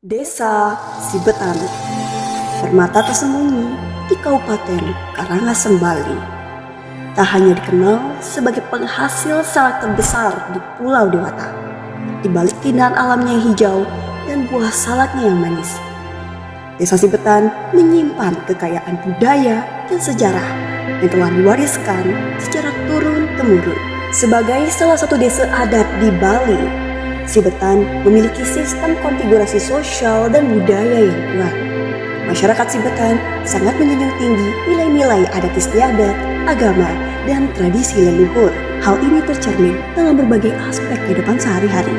Desa Sibetan, permata tersembunyi di Kabupaten Karangasem, Bali. Tak hanya dikenal sebagai penghasil salak terbesar di Pulau Dewata, di balik keindahan alamnya yang hijau dan buah salaknya yang manis, Desa Sibetan menyimpan kekayaan budaya dan sejarah yang telah diwariskan secara turun-temurun. Sebagai salah satu desa adat di Bali, Sibetan memiliki sistem konfigurasi sosial dan budaya yang kuat. Masyarakat Sibetan sangat menjunjung tinggi nilai-nilai adat istiadat, agama, dan tradisi leluhur. Hal ini tercermin dalam berbagai aspek kehidupan sehari-hari,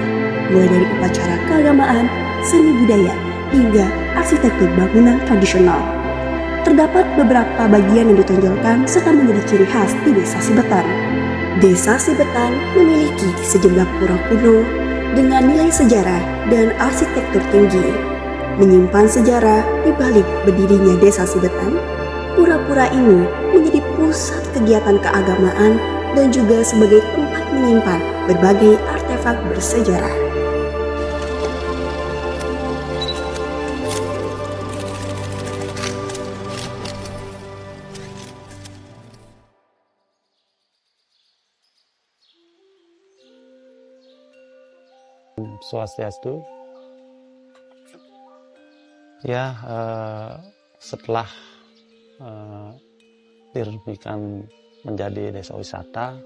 mulai dari upacara keagamaan, seni budaya, hingga arsitektur bangunan tradisional. Terdapat beberapa bagian yang ditonjolkan serta menjadi ciri khas di Desa Sibetan. Desa Sibetan memiliki sejumlah pura kuno dengan nilai sejarah dan arsitektur tinggi. Menyimpan sejarah di balik berdirinya Desa Sibetan, pura-pura ini menjadi pusat kegiatan keagamaan dan juga sebagai tempat menyimpan berbagai artefak bersejarah. Swastiastu. Ya, setelah diresmikan menjadi desa wisata,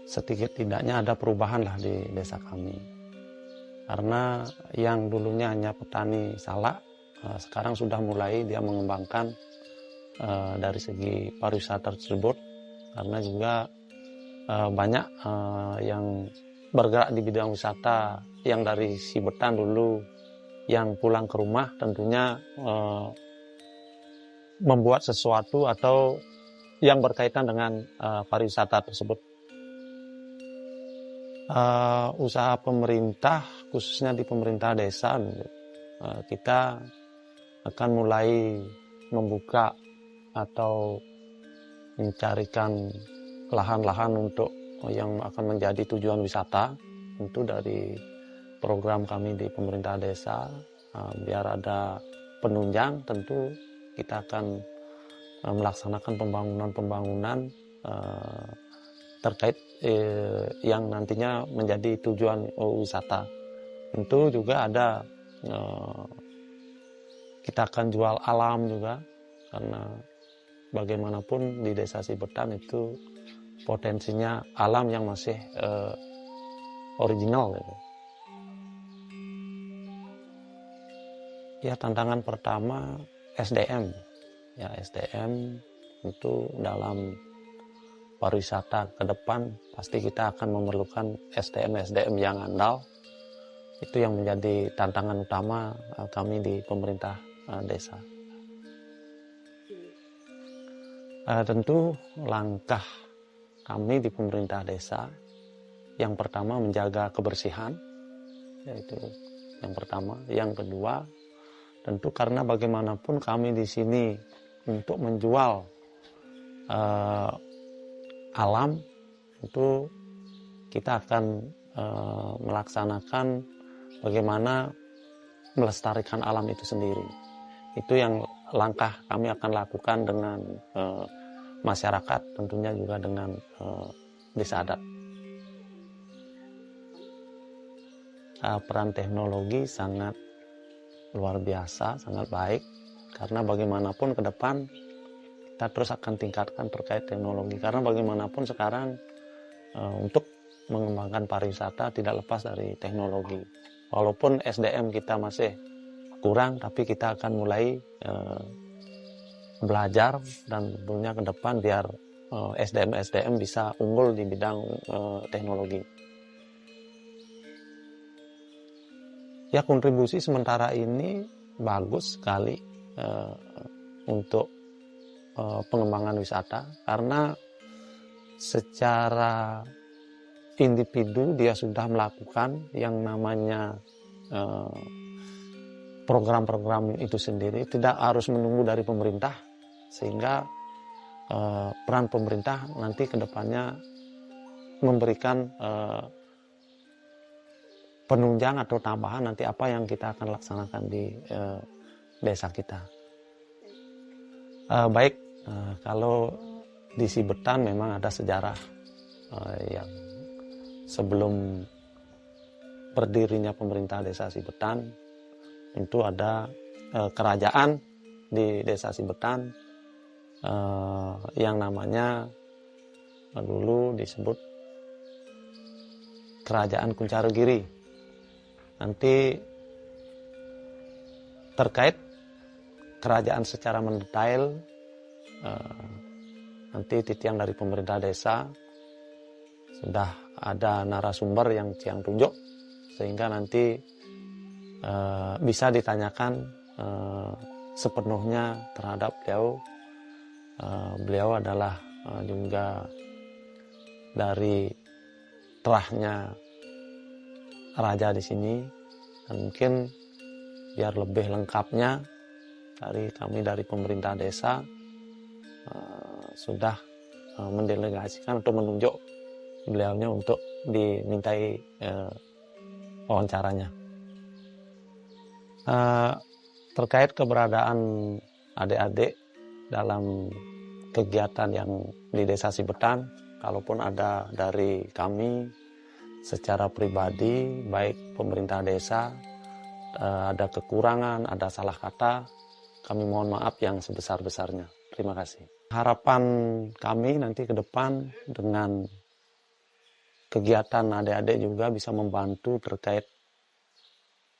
setidaknya ada perubahan lah di desa kami. Karena yang dulunya hanya petani salak, sekarang sudah mulai dia mengembangkan dari segi pariwisata tersebut, karena juga banyak yang bergerak di bidang wisata yang dari Sibetan dulu yang pulang ke rumah tentunya membuat sesuatu atau yang berkaitan dengan pariwisata tersebut. Usaha pemerintah khususnya di pemerintah desa, kita akan mulai membuka atau mencarikan lahan-lahan untuk yang akan menjadi tujuan wisata. Tentu dari program kami di pemerintah desa, biar ada penunjang, tentu kita akan melaksanakan pembangunan terkait yang nantinya menjadi tujuan wisata. Tentu juga ada kita akan jual alam juga, karena bagaimanapun di Desa Sibetan itu potensinya alam yang masih original gitu. Ya, tantangan pertama SDM. Ya, SDM itu dalam pariwisata ke depan pasti kita akan memerlukan SDM yang andal. Itu yang menjadi tantangan utama kami di pemerintah desa. Tentu langkah kami di pemerintah desa yang pertama menjaga kebersihan, yaitu yang pertama. Yang kedua, tentu karena bagaimanapun kami di sini untuk menjual alam, itu kita akan melaksanakan bagaimana melestarikan alam itu sendiri. Itu yang langkah kami akan lakukan dengan masyarakat, tentunya juga dengan desa adat. Peran teknologi sangat luar biasa, sangat baik, karena bagaimanapun ke depan kita terus akan tingkatkan terkait teknologi, karena bagaimanapun sekarang untuk mengembangkan pariwisata tidak lepas dari teknologi. Walaupun SDM kita masih kurang, tapi kita akan mulai belajar dan tentunya ke depan biar SDM bisa unggul di bidang teknologi. Ya, kontribusi sementara ini bagus sekali untuk pengembangan wisata, karena secara individu dia sudah melakukan yang namanya program-program itu sendiri, tidak harus menunggu dari pemerintah, sehingga peran pemerintah nanti ke depannya memberikan penunjang atau tambahan nanti apa yang kita akan laksanakan di desa kita. Baik, kalau di Sibetan memang ada sejarah yang sebelum berdirinya pemerintah desa Sibetan, tentu ada kerajaan di desa Sibetan yang namanya dulu disebut Kerajaan Kuncaregiri. Nanti terkait kerajaan secara mendetail nanti titiang dari pemerintah desa sudah ada narasumber yang Ciang tunjuk, sehingga nanti bisa ditanyakan sepenuhnya terhadap beliau. Beliau adalah juga dari terahnya raja di sini, dan mungkin biar lebih lengkapnya dari pemerintah desa sudah mendelegasikan atau menunjuk beliaunya untuk dimintai wawancaranya. Terkait keberadaan adik-adik dalam kegiatan yang di desa Sibetan, kalaupun ada dari kami secara pribadi, baik pemerintah desa, ada kekurangan, ada salah kata, kami mohon maaf yang sebesar-besarnya. Terima kasih. Harapan kami nanti ke depan dengan kegiatan adik-adik juga bisa membantu terkait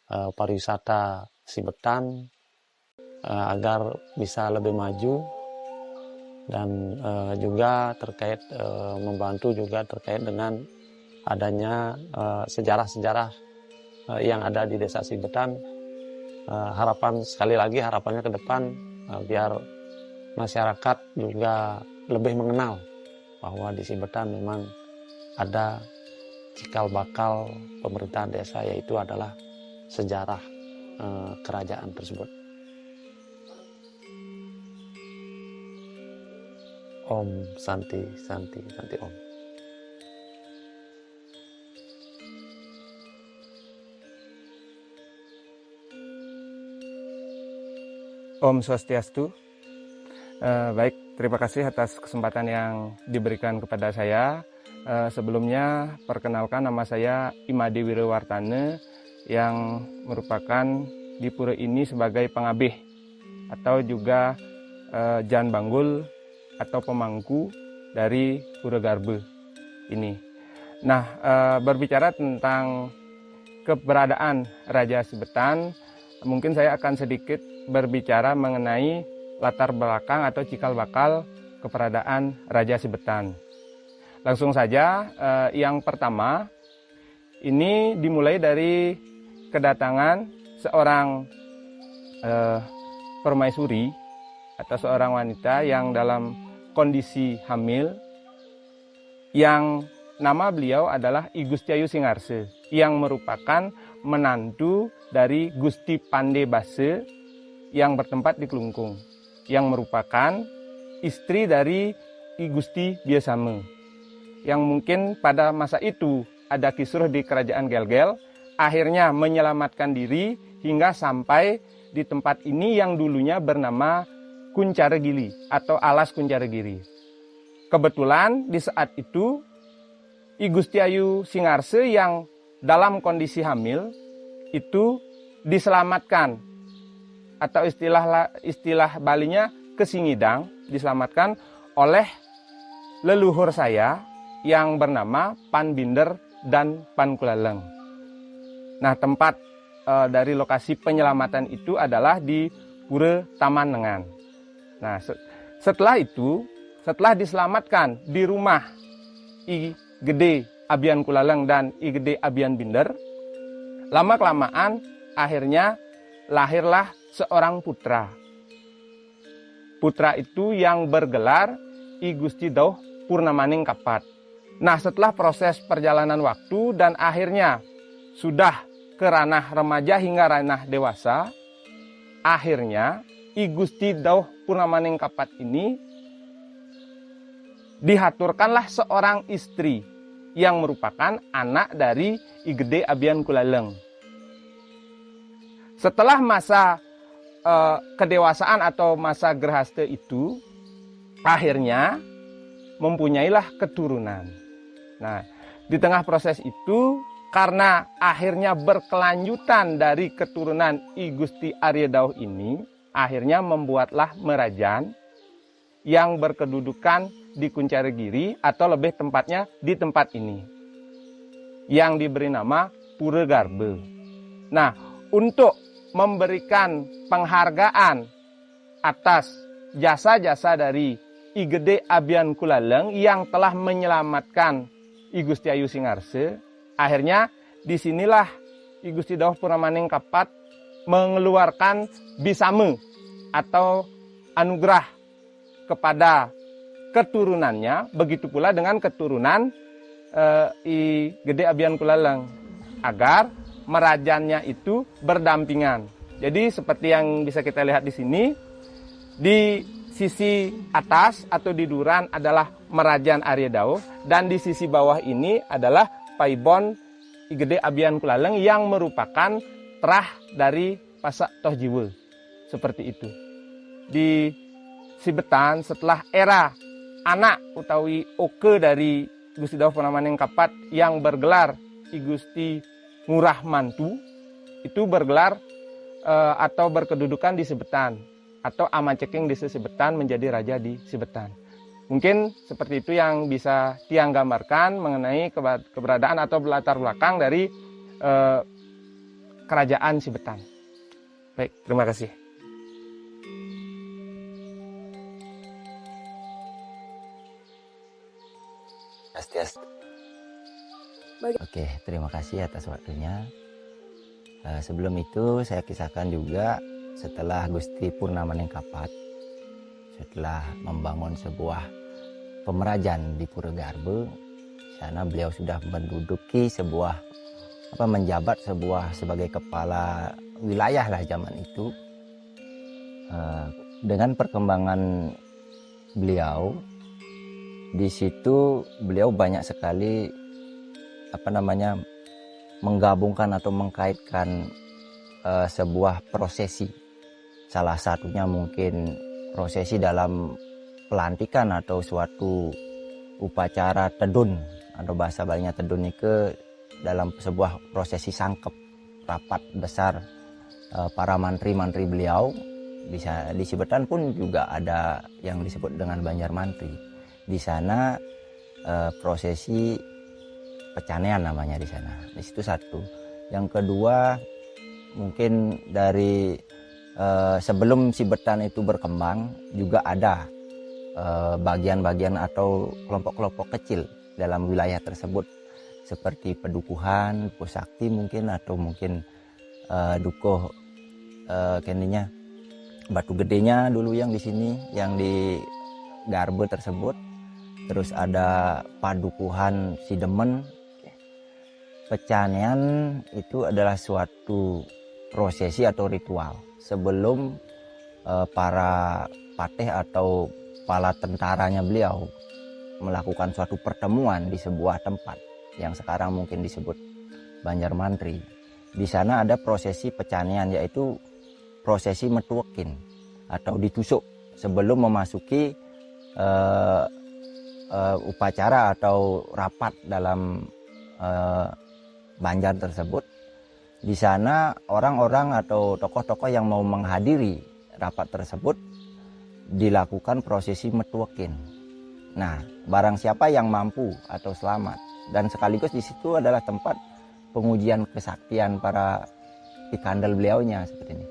pariwisata Sibetan agar bisa lebih maju, dan juga terkait membantu juga terkait dengan adanya sejarah-sejarah yang ada di desa Sibetan. Harapannya ke depan biar masyarakat juga lebih mengenal bahwa di Sibetan memang ada cikal bakal pemerintahan desa, yaitu adalah sejarah kerajaan tersebut. Om Santi Om. Om Swastiastu. Baik, terima kasih atas kesempatan yang diberikan kepada saya. Sebelumnya, perkenalkan, nama saya Imade Wirewardana yang merupakan di pura ini sebagai pengabih atau juga Jan Banggul atau pemangku dari Pura Garbe ini. Nah, berbicara tentang keberadaan Raja Sibetan, mungkin saya akan sedikit berbicara mengenai latar belakang atau cikal bakal keberadaan Raja Sibetan. Langsung saja, yang pertama, ini dimulai dari kedatangan seorang permaisuri atau seorang wanita yang dalam kondisi hamil, yang nama beliau adalah I Gusti Ayu Singarse, yang merupakan menantu dari Gusti Pande Base yang bertempat di Klungkung, yang merupakan istri dari I Gusti Biasame, yang mungkin pada masa itu ada kisruh di kerajaan Gelgel, akhirnya menyelamatkan diri hingga sampai di tempat ini yang dulunya bernama Kuncaregiri atau Alas Kuncaregiri. Kebetulan di saat itu I Gusti Ayu Singarse yang dalam kondisi hamil itu diselamatkan, atau istilah Balinya kesingidang, diselamatkan oleh leluhur saya yang bernama Pan Binder dan Pan Kulaleng. Nah, tempat dari lokasi penyelamatan itu adalah di Pura Taman Nengan. Nah, setelah itu, setelah diselamatkan di rumah I Gede Abian Kulaleng dan I Gede Abian Binder, lama-kelamaan akhirnya lahirlah seorang putra. Putra itu yang bergelar I Gusti Dauh Purnamaning Kapat. Nah, setelah proses perjalanan waktu dan akhirnya sudah ke ranah remaja hingga ranah dewasa, akhirnya I Gusti Dauh Purnamaning Kapat ini dihaturkanlah seorang istri yang merupakan anak dari I Gede Abian Kulaleng. Setelah masa kedewasaan atau masa gerhaste itu, akhirnya mempunyailah keturunan. Nah, di tengah proses itu, karena akhirnya berkelanjutan dari keturunan I Gusti Arya Dauh ini, akhirnya membuatlah Merajan yang berkedudukan di Kuncaregiri, atau lebih tempatnya di tempat ini, yang diberi nama Pura Garbe. Nah, untuk memberikan penghargaan atas jasa-jasa dari I Gede Abian Kulaleng yang telah menyelamatkan I Gusti Ayu Singarse, akhirnya disinilah I Gusti Dauh Purnamaning Kapat mengeluarkan bisame atau anugerah kepada keturunannya, begitu pula dengan keturunan I Gede Abian Kulaleng, agar merajannya itu berdampingan. Jadi seperti yang bisa kita lihat di sini, di sisi atas atau di duran adalah Merajan Arya Dauh, dan di sisi bawah ini adalah Paibon I Gede Abian Kulaleng yang merupakan terah dari Pasak Toh Jiwe. Seperti itu. Di Sibetan, setelah era anak utawi oke dari Gusti Dauh Purnamaning Kapat yang bergelar I Gusti Ngurah Mantu, itu bergelar atau berkedudukan di Sibetan, atau Amaceking di Sibetan menjadi raja di Sibetan. Mungkin seperti itu yang bisa Tiang gambarkan mengenai keberadaan atau latar belakang dari kerajaan Sibetan. Baik, terima kasih. Oke, terima kasih atas waktunya. Sebelum itu saya kisahkan juga, setelah Gusti Purnamaning Kapat, setelah membangun sebuah pemerajan di Pura Garbe, sana beliau sudah menduduki sebuah menjabat sebagai kepala wilayah lah zaman itu. Dengan perkembangan beliau di situ, beliau banyak sekali menggabungkan atau mengkaitkan sebuah prosesi. Salah satunya mungkin prosesi dalam pelantikan atau suatu upacara tedun, atau bahasa Balinya tedun ke dalam sebuah prosesi sangkep rapat besar para mantri-mantri beliau. Di Sibetan pun juga ada yang disebut dengan Banjar Mantri. Di sana prosesi pecanean namanya di sana. Di situ satu. Yang kedua, mungkin dari sebelum Sibetan itu berkembang juga ada bagian-bagian atau kelompok-kelompok kecil dalam wilayah tersebut, seperti pedukuhan, pusakti mungkin, atau mungkin dukuh kendinya Batu Gedenya dulu yang di sini, yang di Garbe tersebut. Terus ada padukuhan Sidemen. Pecanean itu adalah suatu prosesi atau ritual sebelum para patih atau kepala tentaranya beliau melakukan suatu pertemuan di sebuah tempat yang sekarang mungkin disebut Banjar Mantri. Di sana ada prosesi pecanean, yaitu prosesi metuekin atau ditusuk sebelum memasuki upacara atau rapat dalam Banjar tersebut. Di sana orang-orang atau tokoh-tokoh yang mau menghadiri rapat tersebut dilakukan prosesi metuekin. Nah, barang siapa yang mampu atau selamat, dan sekaligus di situ adalah tempat pengujian kesaktian para pikandel beliaunya seperti ini.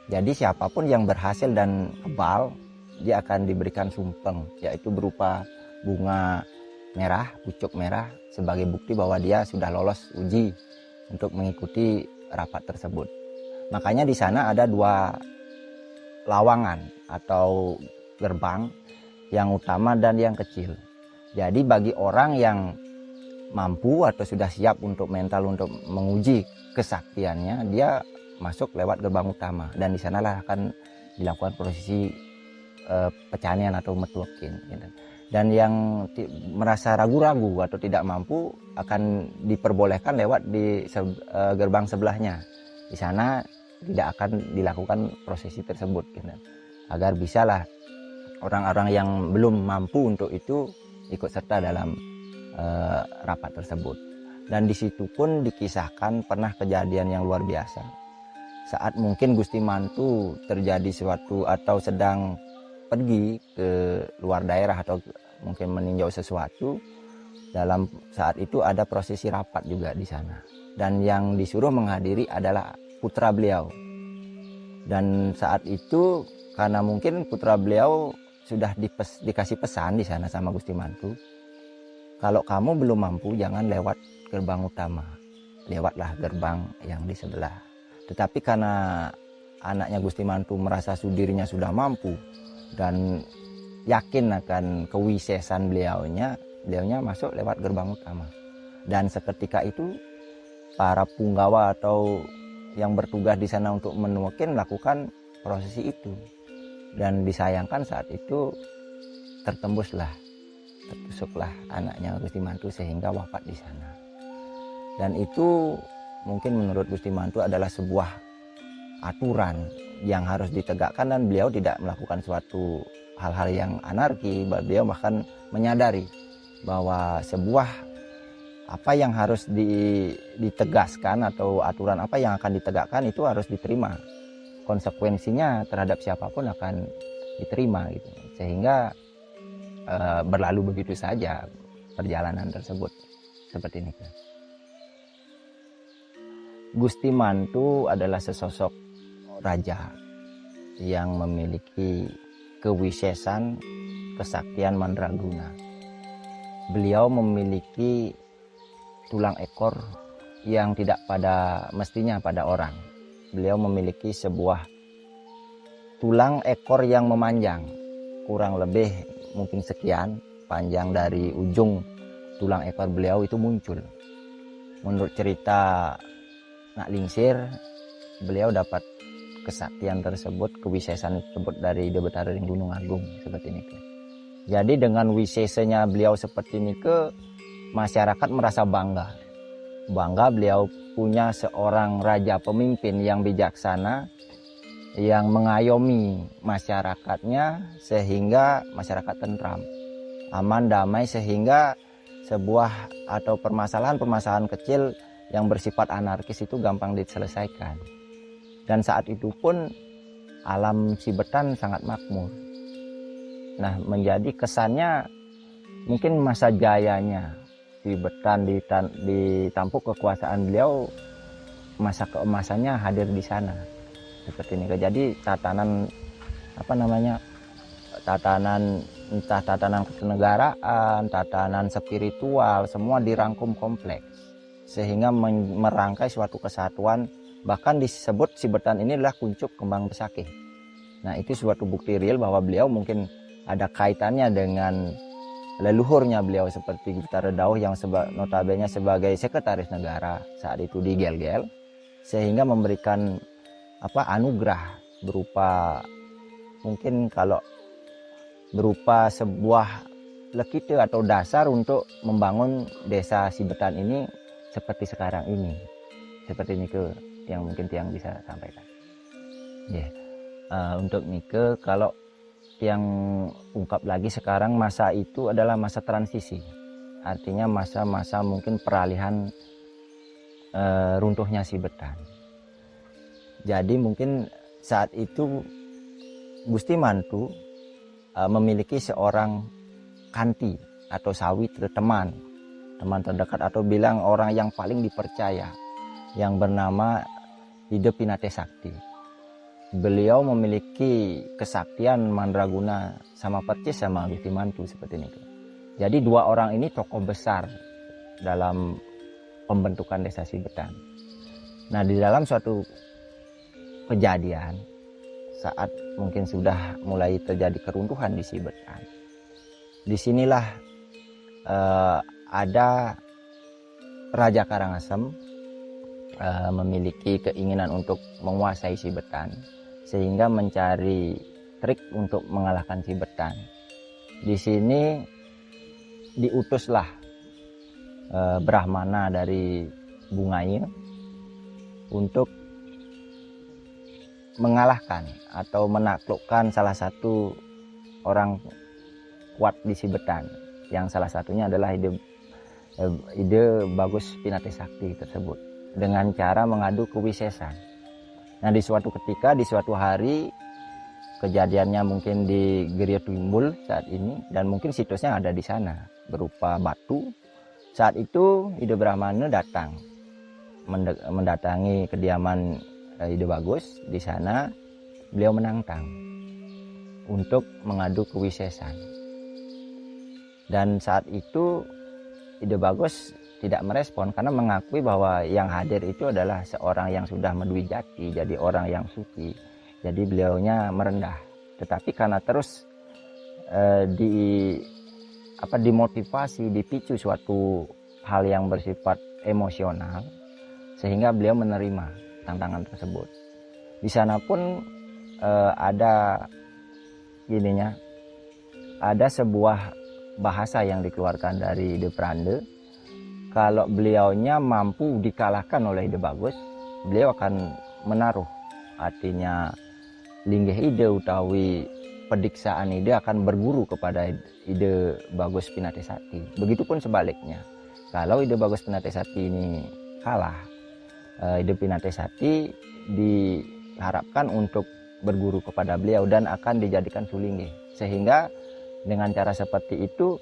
Jadi siapapun yang berhasil dan kebal, dia akan diberikan sumpeng, yaitu berupa bunga merah, pucuk merah, sebagai bukti bahwa dia sudah lolos uji untuk mengikuti rapat tersebut. Makanya di sana ada 2 lawangan atau gerbang, yang utama dan yang kecil. Jadi bagi orang yang mampu atau sudah siap untuk mental untuk menguji kesaktiannya, dia masuk lewat gerbang utama, dan di sanalah akan dilakukan prosesi pecanean atau metuekin. Dan yang merasa ragu-ragu atau tidak mampu akan diperbolehkan lewat di gerbang sebelahnya. Di sana tidak akan dilakukan prosesi tersebut, gitu. Agar bisalah orang-orang yang belum mampu untuk itu ikut serta dalam rapat tersebut. Dan di situ pun dikisahkan pernah kejadian yang luar biasa. Saat mungkin Gusti Mantu terjadi sesuatu atau sedang pergi ke luar daerah atau mungkin meninjau sesuatu, dalam saat itu ada prosesi rapat juga di sana. Dan yang disuruh menghadiri adalah putra beliau. Dan saat itu karena mungkin putra beliau sudah dikasih pesan di sana sama Gusti Mantu, kalau kamu belum mampu jangan lewat gerbang utama, lewatlah gerbang yang di sebelah. Tetapi karena anaknya Gusti Mantu merasa dirinya sudah mampu dan yakin akan kewisesan beliaunya masuk lewat gerbang utama. Dan seketika itu para punggawa atau yang bertugas di sana untuk menuakin melakukan prosesi itu. Dan disayangkan saat itu tertusuklah anaknya Gusti Mantu sehingga wafat di sana. Dan itu mungkin menurut Gusti Mantu adalah sebuah aturan yang harus ditegakkan, dan beliau tidak melakukan suatu hal-hal yang anarki. Beliau bahkan menyadari bahwa sebuah apa yang harus ditegaskan atau aturan apa yang akan ditegakkan itu harus diterima. Konsekuensinya terhadap siapapun akan diterima, gitu. Sehingga berlalu begitu saja perjalanan tersebut seperti ini. Gusti Mantu adalah sesosok raja yang memiliki kewisesan, kesaktian mandraguna. Beliau memiliki tulang ekor yang tidak pada mestinya pada orang. Beliau memiliki sebuah tulang ekor yang memanjang, kurang lebih mungkin sekian panjang dari ujung tulang ekor beliau itu muncul. Menurut cerita Nak Lingsir, beliau dapat kesaktian tersebut, kewisesan tersebut dari Debetara Gunung Agung seperti ini. Jadi dengan wisesanya beliau seperti ini, masyarakat merasa bangga. Bangga beliau punya seorang raja pemimpin yang bijaksana, yang mengayomi masyarakatnya sehingga masyarakat tentram, aman, damai, sehingga sebuah atau permasalahan kecil yang bersifat anarkis itu gampang diselesaikan. Dan saat itu pun alam Sibetan sangat makmur. Nah, menjadi kesannya mungkin masa jayanya Sibetan ditampuk kekuasaan beliau, masa keemasannya hadir di sana. Seperti ini. Jadi tatanan entah tatanan kenegaraan, tatanan spiritual, semua dirangkum kompleks sehingga merangkai suatu kesatuan. Bahkan disebut Sibetan ini adalah kuncup kembang besakih. Nah, itu suatu bukti real bahwa beliau mungkin ada kaitannya dengan leluhurnya beliau seperti Gupta Redauh yang notabene sebagai sekretaris negara saat itu di Gel-Gel, sehingga memberikan anugerah berupa mungkin kalau berupa sebuah lekite atau dasar untuk membangun desa Sibetan ini seperti sekarang ini. Seperti ini yang mungkin Tiang bisa sampaikan. Untuk Nike, kalau Tiang ungkap lagi sekarang, masa itu adalah masa transisi. Artinya masa-masa mungkin peralihan runtuhnya Sibetan. Jadi mungkin saat itu Gusti Mantu memiliki seorang kanti atau sawit teman terdekat, atau bilang orang yang paling dipercaya, yang bernama Ide Pinate Sakti. Beliau memiliki kesaktian mandraguna sama percis sama Gusti Mantu seperti ini. Jadi dua orang ini tokoh besar dalam pembentukan desa Sibetan. Nah, di dalam suatu kejadian saat mungkin sudah mulai terjadi keruntuhan di Sibetan, disinilah ada Raja Karangasem memiliki keinginan untuk menguasai Sibetan, sehingga mencari trik untuk mengalahkan Sibetan. Di sini diutuslah Brahmana dari Bungaya untuk mengalahkan atau menaklukkan salah satu orang kuat di Sibetan, yang salah satunya adalah ide Bagus Pinate Sakti tersebut, dengan cara mengadu kewisesan. Nah, di suatu ketika, di suatu hari, kejadiannya mungkin di Geria Timbul saat ini, dan mungkin situsnya ada di sana berupa batu. Saat itu Ide Brahmana mendatangi kediaman Ide Bagus. Di sana beliau menantang untuk mengadu kewisesan. Dan saat itu Ide Bagus tidak merespon karena mengakui bahwa yang hadir itu adalah seorang yang sudah mendui jati, jadi orang yang suci. Jadi beliaunya merendah. Tetapi karena terus dimotivasi, dipicu suatu hal yang bersifat emosional, sehingga beliau menerima tantangan tersebut. Di sana pun ada sebuah bahasa yang dikeluarkan dari Ide Pranda. Kalau beliaunya mampu dikalahkan oleh Ide Bagus, beliau akan menaruh, artinya linggih ide utawi pediksaan ide akan berguru kepada Ide Bagus Pinate Sakti. Begitupun sebaliknya, kalau Ide Bagus Pinate Sakti ini kalah, Ide Pinate Sakti diharapkan untuk berguru kepada beliau dan akan dijadikan sulinggih. Sehingga dengan cara seperti itu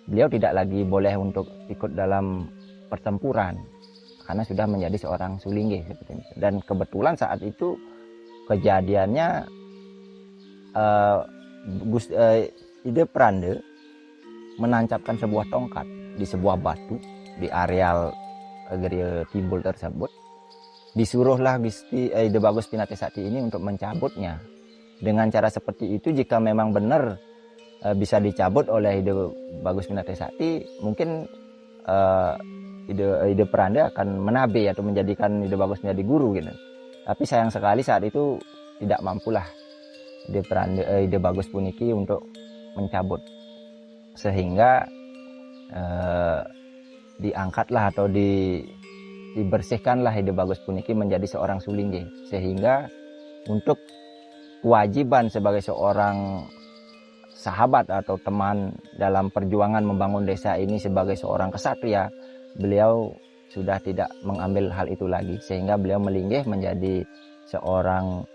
beliau tidak lagi boleh untuk ikut dalam pertempuran karena sudah menjadi seorang sulinggih seperti itu. Dan kebetulan saat itu kejadiannya Ide Pranda menancapkan sebuah tongkat di sebuah batu di areal Geria Timbul tersebut. Disuruhlah Ide Bagus Pinate Sakti ini untuk mencabutnya. Dengan cara seperti itu, jika memang benar bisa dicabut oleh Ide Bagus Pinate Sakti, mungkin Ide Pranda akan menabe atau menjadikan Ide Bagus menjadi guru gitu. Tapi sayang sekali saat itu tidak mampulah Ide Bagus puniki untuk mencabut, sehingga diangkatlah atau dibersihkanlah Ide Bagus puniki menjadi seorang sulinggih. Sehingga untuk kewajiban sebagai seorang sahabat atau teman dalam perjuangan membangun desa ini sebagai seorang kesatria, beliau sudah tidak mengambil hal itu lagi, sehingga beliau melinggih menjadi seorang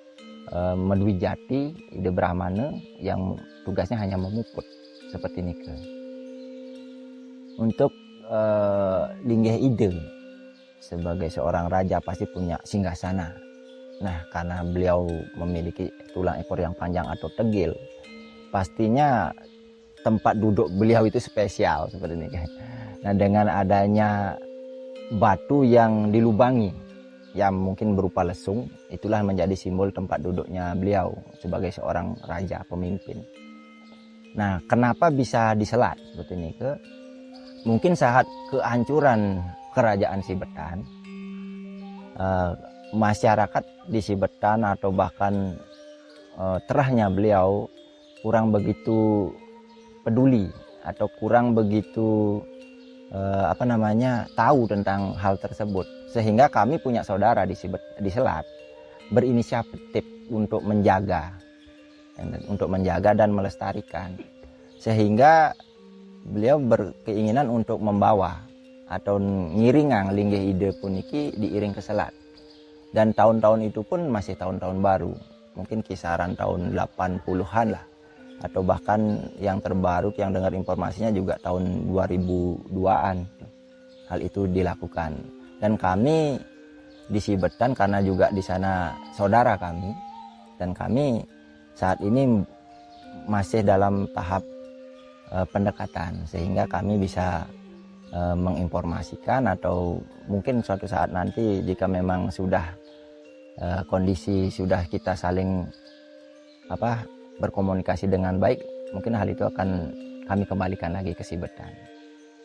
mendui jati Ide Brahmana yang tugasnya hanya memuput seperti ini. Untuk linggih ide sebagai seorang raja pasti punya singgasana. Nah, karena beliau memiliki tulang ekor yang panjang atau tegil, pastinya tempat duduk beliau itu spesial seperti ini. Nah, dengan adanya batu yang dilubangi yang mungkin berupa lesung, itulah menjadi simbol tempat duduknya beliau sebagai seorang raja pemimpin. Nah, kenapa bisa diselat seperti ini? Mungkin saat kehancuran kerajaan Sibetan, masyarakat di Sibetan atau bahkan terahnya beliau kurang begitu peduli atau kurang begitu tahu tentang hal tersebut, sehingga kami punya saudara di Selat berinisiatif untuk menjaga dan melestarikan, sehingga beliau berkeinginan untuk membawa atau ngiringang linggih ide puniki diiring ke Selat. Dan tahun-tahun itu pun masih tahun-tahun baru, mungkin kisaran tahun 80-an lah, atau bahkan yang terbaru yang dengar informasinya juga tahun 2002-an hal itu dilakukan. Dan kami di Sibetan karena juga di sana saudara kami, dan kami saat ini masih dalam tahap pendekatan, sehingga kami bisa menginformasikan, atau mungkin suatu saat nanti jika memang sudah kondisi sudah kita saling berkomunikasi dengan baik, mungkin hal itu akan kami kembalikan lagi ke Sibetan.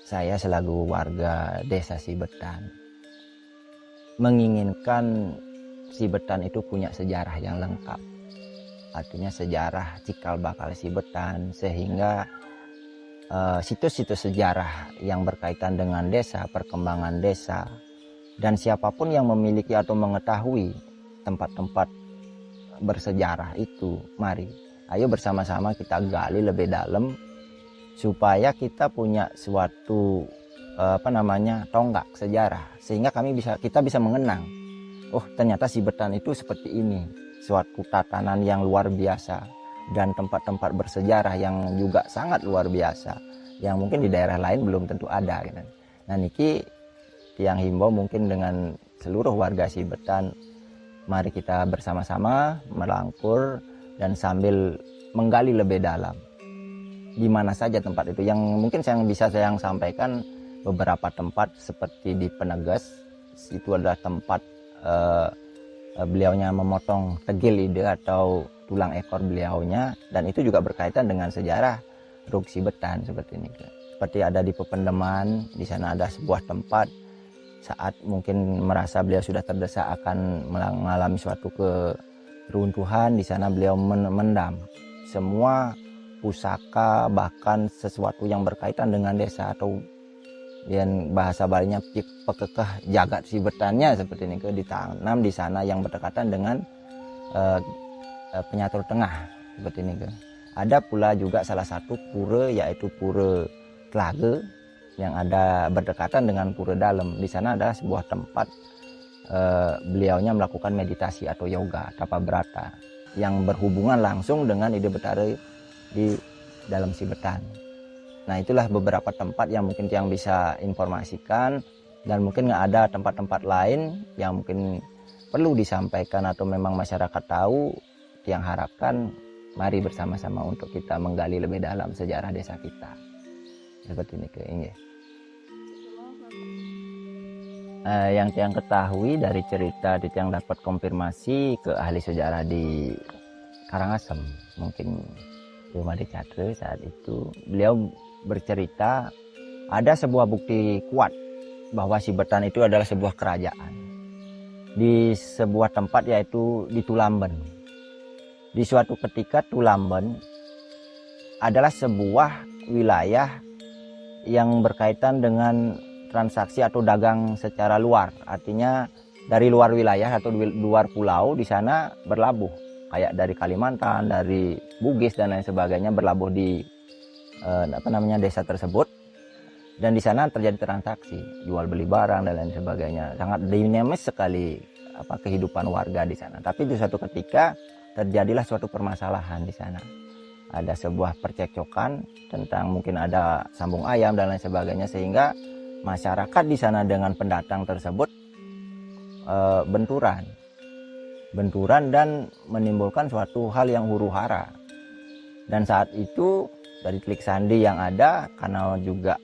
Saya selaku warga desa Sibetan menginginkan Sibetan itu punya sejarah yang lengkap, artinya sejarah cikal bakal Sibetan, sehingga situs-situs sejarah yang berkaitan dengan desa, perkembangan desa, dan siapapun yang memiliki atau mengetahui tempat-tempat bersejarah itu, mari ayo bersama-sama kita gali lebih dalam supaya kita punya suatu tonggak sejarah, sehingga kita bisa mengenang, oh ternyata Sibetan itu seperti ini, suatu tatanan yang luar biasa dan tempat-tempat bersejarah yang juga sangat luar biasa yang mungkin di daerah lain belum tentu ada gitu. Nah niki tiang himbau mungkin dengan seluruh warga Sibetan, mari kita bersama-sama melangkur dan sambil menggali lebih dalam di mana saja tempat itu. Yang mungkin bisa saya sampaikan, beberapa tempat seperti di Penegas, itu adalah tempat beliaunya memotong tegil ide atau tulang ekor beliaunya, dan itu juga berkaitan dengan sejarah Rug Sibetan seperti ini. Seperti ada di Pependeman, di sana ada sebuah tempat saat mungkin merasa beliau sudah terdesak akan mengalami suatu keruntuhan, di sana beliau mendam semua pusaka, bahkan sesuatu yang berkaitan dengan desa, atau yang bahasa Balinya pekekeh jagat Sibetannya seperti ini, ditanam di sana yang berdekatan dengan penyatur tengah seperti ini. Ada pula juga salah satu pura, yaitu Pura Tlage, yang ada berdekatan dengan Pura Dalem. Di sana adalah sebuah tempat beliaunya melakukan meditasi atau yoga tapa brata yang berhubungan langsung dengan ide Betara di dalam Sibetan. Nah itulah beberapa tempat yang mungkin yang bisa informasikan, dan mungkin nggak ada tempat-tempat lain yang mungkin perlu disampaikan atau memang masyarakat tahu. Yang harapkan mari bersama-sama untuk kita menggali lebih dalam sejarah desa kita seperti ini yang tiang ketahui dari cerita yang dapat konfirmasi ke ahli sejarah di Karangasem, mungkin belum ada Catre saat itu, beliau bercerita ada sebuah bukti kuat bahwa Sibetan itu adalah sebuah kerajaan di sebuah tempat, yaitu di Tulamben. Di suatu ketika Tulamben adalah sebuah wilayah yang berkaitan dengan transaksi atau dagang secara luar, artinya dari luar wilayah atau luar pulau di sana berlabuh, kayak dari Kalimantan, dari Bugis dan lain sebagainya, berlabuh di desa tersebut, dan di sana terjadi transaksi jual beli barang dan lain sebagainya. Sangat dinamis sekali kehidupan warga di sana. Tapi di suatu ketika terjadilah suatu permasalahan di sana. Ada sebuah percekcokan tentang mungkin ada sambung ayam dan lain sebagainya, sehingga masyarakat di sana dengan pendatang tersebut benturan dan menimbulkan suatu hal yang huru-hara. Dan saat itu dari telik sandi yang ada, karena juga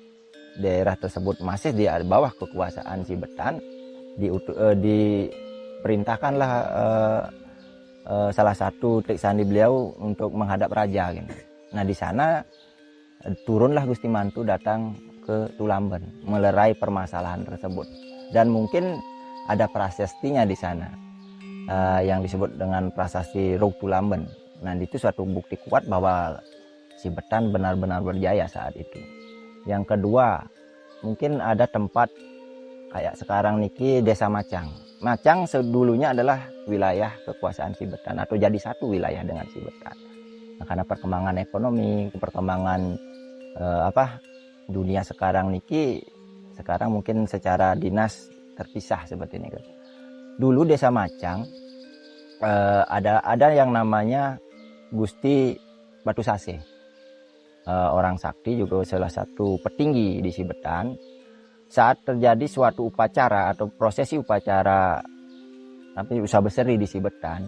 daerah tersebut masih di bawah kekuasaan Sibetan, diperintahkanlah salah satu telik sandi beliau untuk menghadap raja gitu. Nah di sana turunlah Gusti Mantu datang ke Tulamben melerai permasalahan tersebut, dan mungkin ada prasestinya di sana yang disebut dengan prasasti Rug Tulamben. Nah itu suatu bukti kuat bahwa Sibetan benar-benar berjaya saat itu. Yang kedua, mungkin ada tempat kayak sekarang niki Desa Macang. Macang sedulunya adalah wilayah kekuasaan Sibetan atau jadi satu wilayah dengan Sibetan. Nah, karena perkembangan ekonomi, perkembangan dunia sekarang niki, sekarang mungkin secara dinas terpisah seperti ini. Dulu Desa Macang ada yang namanya Gusti Batu Sase, orang sakti, juga salah satu petinggi di Sibetan. Saat terjadi suatu upacara atau prosesi upacara usaha berseri di Sibetan,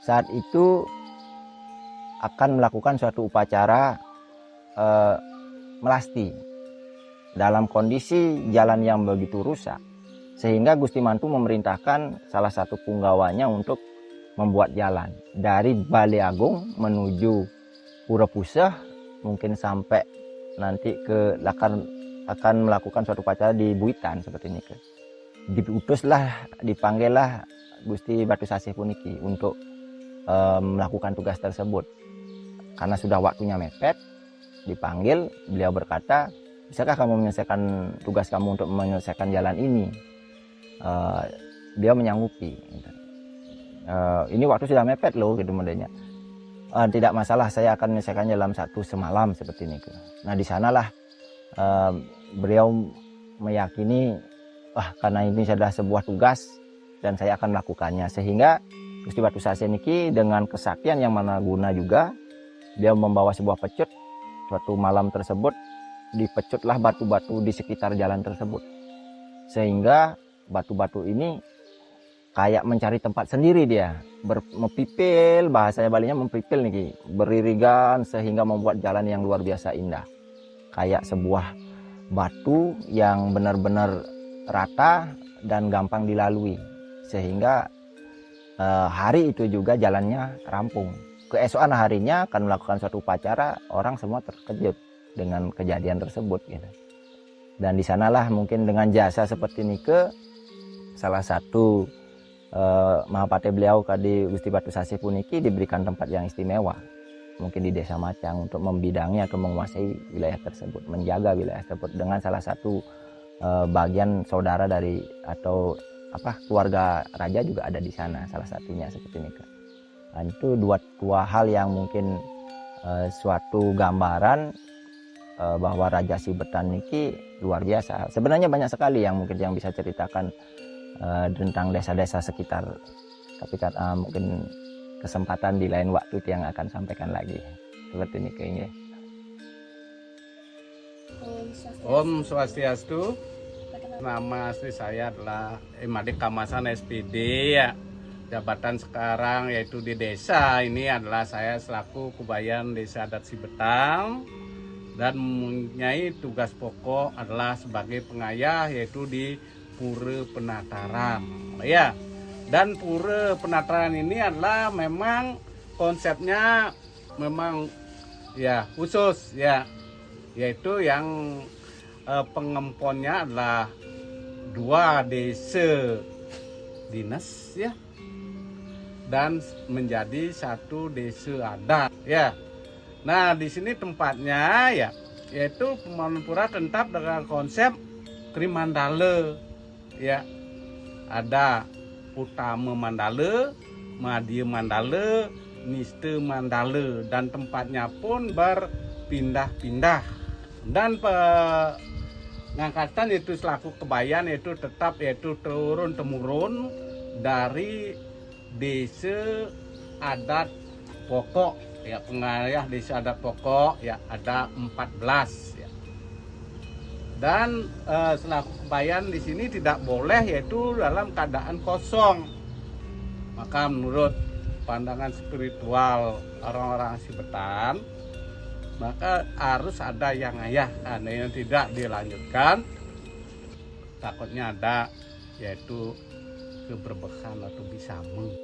saat itu akan melakukan suatu upacara melasti dalam kondisi jalan yang begitu rusak, sehingga Gusti Mantu memerintahkan salah satu punggawanya untuk membuat jalan dari Balai Agung menuju Pura Puseh, mungkin sampai nanti ke akan melakukan suatu upacara di Buitan seperti ini. Dipanggillah Gusti Batu Sasih puniki untuk melakukan tugas tersebut. Karena sudah waktunya mepet, dipanggil, beliau berkata, bisakah kamu menyelesaikan tugas kamu untuk menyelesaikan jalan ini? Dia menyanggupi. Ini waktu sudah mepet loh, gitu modelnya. Tidak masalah, saya akan menyelesaikan dalam 1 semalam seperti ini. Nah di sanalah beliau meyakini, karena ini adalah sebuah tugas dan saya akan melakukannya, sehingga Gusti Batu Sase niki dengan kesaktian yang managuna juga, dia membawa sebuah pecut. Suatu malam tersebut dipecutlah batu-batu di sekitar jalan tersebut, sehingga batu-batu ini kayak mencari tempat sendiri, dia mempipil, bahasanya Balinya mempipil nih, beririgan sehingga membuat jalan yang luar biasa indah, kayak sebuah batu yang benar-benar rata dan gampang dilalui, sehingga hari itu juga jalannya rampung. Keesokan harinya akan melakukan suatu upacara, orang semua terkejut dengan kejadian tersebut gitu. Dan di sanalah mungkin dengan jasa seperti nike, salah satu Mahapate beliau kadi Gusti Batu Sase puniki diberikan tempat yang istimewa, mungkin di Desa Macang, untuk membidangi atau menguasai wilayah tersebut, menjaga wilayah tersebut dengan salah satu bagian saudara dari atau keluarga raja juga ada di sana, salah satunya seperti ini. Nah, itu dua hal yang mungkin suatu gambaran bahwa Raja Sibetan niki luar biasa. Sebenarnya banyak sekali yang mungkin yang bisa ceritakan tentang desa-desa sekitar, tapi mungkin kesempatan di lain waktu yang akan sampaikan lagi seperti ini kayaknya. Om Swastiastu. Nama asli saya adalah Imade Kamasan SPD ya. Jabatan sekarang yaitu di desa ini adalah saya selaku Kubayan Desa Adat Sibetan, dan mempunyai tugas pokok adalah sebagai pengayah yaitu di Pura Penataran ya. Dan Pura Penataran ini adalah memang konsepnya memang ya khusus ya, yaitu yang pengemponnya adalah 2 desa dinas ya, dan menjadi 1 desa adat ya. Nah di sini tempatnya ya, yaitu pembangunan pura tetap dengan konsep Trimandala ya. Ada Utama Mandala, Madya Mandala, Nista Mandala, dan tempatnya pun berpindah-pindah. Dan pengangkatan itu selaku kebayan itu tetap yaitu turun temurun dari desa adat pokok ya, pengayah desa adat pokok ya ada 14 ya. Dan selaku kebayan di sini tidak boleh yaitu dalam keadaan kosong. Maka menurut pandangan spiritual orang-orang Sibetan, maka harus ada yang ayah, karena yang tidak dilanjutkan takutnya ada yaitu keberbekan atau bisame.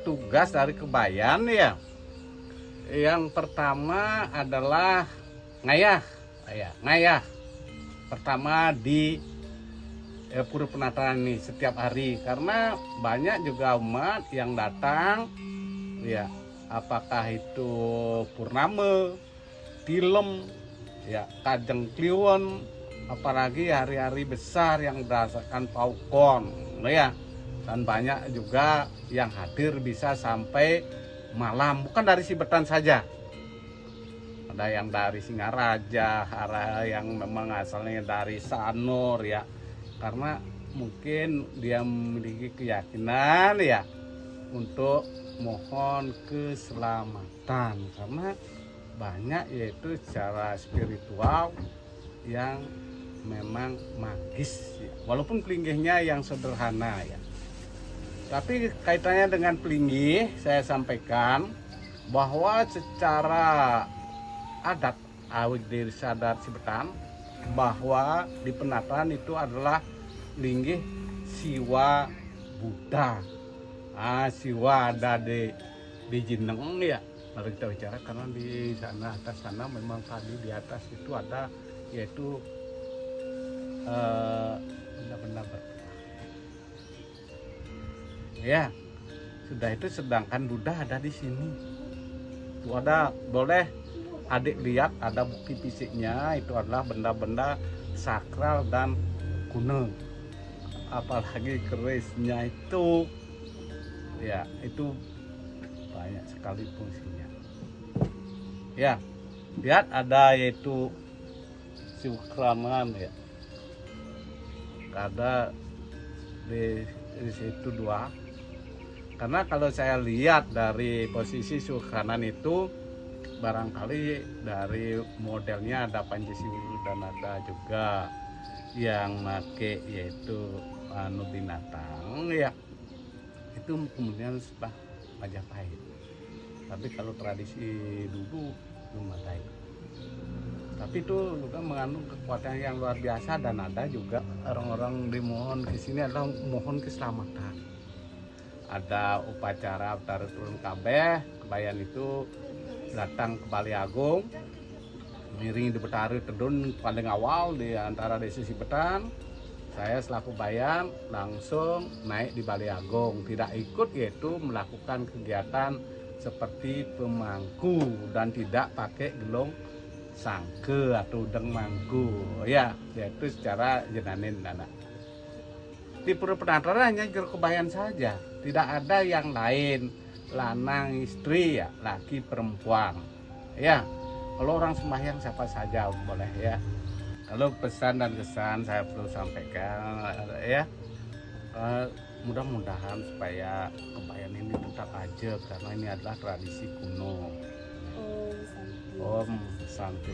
Tugas dari kebayan ya, yang pertama adalah ngayah. Pertama di Pura Penataran ini setiap hari, karena banyak juga umat yang datang ya, apakah itu purnama, tilem, ya kajeng kliwon, apalagi hari-hari besar yang berdasarkan paukon, ya. Dan banyak juga yang hadir bisa sampai malam, bukan dari Sibetan saja. Ada yang dari Singaraja, ada yang memang asalnya dari Sanur ya, karena mungkin dia memiliki keyakinan ya untuk mohon keselamatan, karena banyak yaitu secara spiritual yang memang magis ya. Walaupun pelinggihnya yang sederhana ya, tapi kaitannya dengan pelinggih saya sampaikan bahwa secara adat awik desa adat Sibetan, bahwa di Penataran itu adalah linggih siwa Buddha. Siwa ada di Jineng ya, mari kita bicara, karena di sana atas sana memang tadi di atas itu ada yaitu benda-benda bergerak ya. Sudah itu sedangkan Buddha ada di sini. Itu ada boleh adik lihat ada bukti fisiknya, itu adalah benda-benda sakral dan kuno. Apalagi kerisnya itu, ya itu banyak sekali fungsinya. Ya, lihat ada yaitu Syukraman ya. Ada di situ 2. Karena kalau saya lihat dari posisi Syukranan itu barangkali dari modelnya ada Pancasila dan ada juga yang make yaitu binatang ya. Itu kemudian setelah Majapahit. Tapi kalau tradisi dulu belum ada itu. Tapi itu juga mengandung kekuatan yang luar biasa, dan ada juga orang-orang dimohon ke sini adalah mohon keselamatan. Ada upacara taruh turun kabeh, kebayan itu datang ke Balai Agung, miring di Betari Tedun paling awal di antara desa Sibetan. Saya selaku bayan langsung naik di Balai Agung, tidak ikut yaitu melakukan kegiatan seperti pemangku dan tidak pakai gelong sangke atau udeng mangku ya, yaitu secara jenanin anak. Di Pura Penataran hanya kebayan saja, tidak ada yang lain, lanang istri ya, laki perempuan ya. Kalau orang sembahyang siapa saja boleh ya. Kalau pesan dan kesan saya perlu sampaikan ya, mudah-mudahan supaya kebayan ini tetap aja, karena ini adalah tradisi kuno. Om Santi.